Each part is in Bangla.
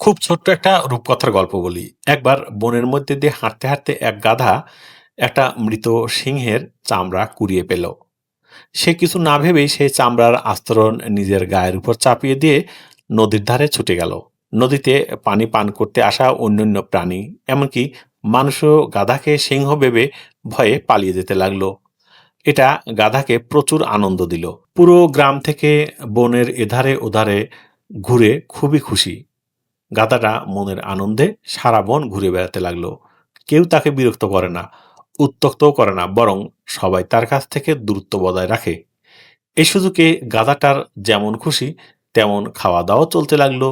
খুব ছোট্ট একটা রূপকথার গল্প বলি। একবার বনের মধ্যে দিয়ে হাঁটতে, হাঁটতে এক গাধা একটা মৃত সিংহের চামড়া কুড়িয়ে পেল। সে কিছু না ভেবেই সেই চামড়ার আস্তরণ নিজের গায়ের উপর চাপিয়ে দিয়ে নদীর ধারে ছুটে গেল। নদীতে পানি পান করতে আসা অন্যান্য প্রাণী, এমনকি মানুষও গাধাকে সিংহ ভেবে ভয়ে পালিয়ে যেতে লাগলো। এটা গাধাকে প্রচুর আনন্দ দিল। পুরো গ্রাম থেকে বনের এধারে ওধারে ঘুরে খুবই খুশি। গাধাটা মনের আনন্দে সারা বন ঘুরে বেড়াতে লাগলো। কেউ তাকে বিরক্ত করে না, উত্ত্যক্তও করে না, বরং সবাই তার কাছ থেকে দূরত্ব বজায় রাখে। এই সুযোগে গাধাটার যেমন খুশি তেমন খাওয়া দাওয়া চলতে লাগলো।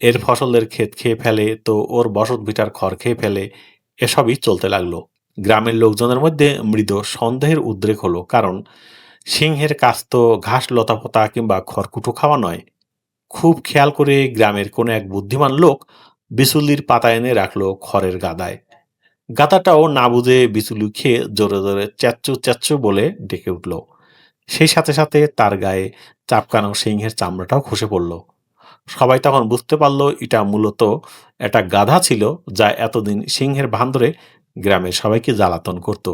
এর ফসলের ক্ষেত খেয়ে ফেলে, তো ওর বসত ভিটার খড় খেয়ে ফেলে। এসবই চলতে লাগলো। গ্রামের লোকজনের মধ্যে মৃদু সন্দেহের উদ্রেক হলো, কারণ সিংহের কাজ তো ঘাস লতাপাতা কিংবা খড়কুটো খাওয়া নয়। খুব খেয়াল করে গ্রামের কোনো এক বুদ্ধিমান লোক বিচুলির পাতা এনে রাখলো খড়ের গাদায়। গাদাটাও না বুঝে বিচুলি খেয়ে জোরে জোরে চ্যাচ্চু চ্যাচ্চু বলে ডেকে উঠল। সেই সাথে সাথে তার গায়ে চাপকানো সিংহের চামড়াটাও খসে পড়ল। সবাই তখন বুঝতে পারল এটা মূলত একটা গাধা ছিল, যা এতদিন সিংহের ভান্দরে গ্রামের সবাইকে জ্বালাতন করত।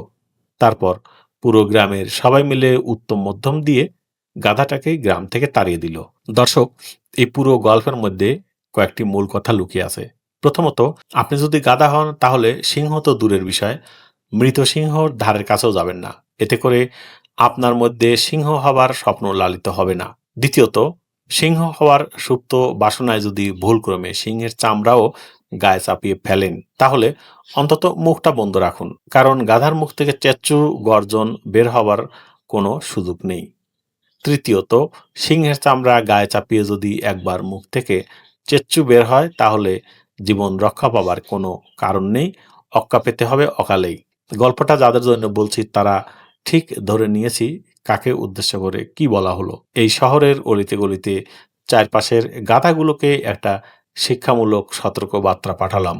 তারপর পুরো গ্রামের সবাই মিলে উত্তম মধ্যম দিয়ে গাধাটাকে গ্রাম থেকে তাড়িয়ে দিল। দর্শক, এই পুরো গল্পের মধ্যে কয়েকটি মূল কথা লুকিয়ে আছে। প্রথমত, আপনি যদি গাধা হন তাহলে সিংহ তো দূরের বিষয়, মৃত সিংহর ধারের কাছেও যাবেন না। এতে করে আপনার মধ্যে সিংহ হবার স্বপ্ন লালিত হবে না। দ্বিতীয়ত, সিংহ হওয়ার সুপ্ত বাসনায় যদি ভুলক্রমে সিংহের চামড়াও গায়ে চাপিয়ে ফেলেন, তাহলে অন্তত মুখটা বন্ধ রাখুন, কারণ গাধার মুখ থেকে চেঁচু গর্জন বের হবার কোনো সুযোগ নেই। তৃতীয়ত, সিংহের চামড়া গায়ে চাপিয়ে যদি একবার মুখ থেকে চেচ্চু বের হয়, তাহলে জীবন রক্ষা পাবার কোনো কারণ নেই, অক্কা পেতে হবে অকালেই। গল্পটা যাদের জন্য বলছি তারা ঠিক ধরে নিয়েছি কাকে উদ্দেশ্য করে কি বলা হলো। এই শহরের অলিতে গলিতে চারপাশের গাধাগুলোকে একটা শিক্ষামূলক সতর্ক বার্তা পাঠালাম।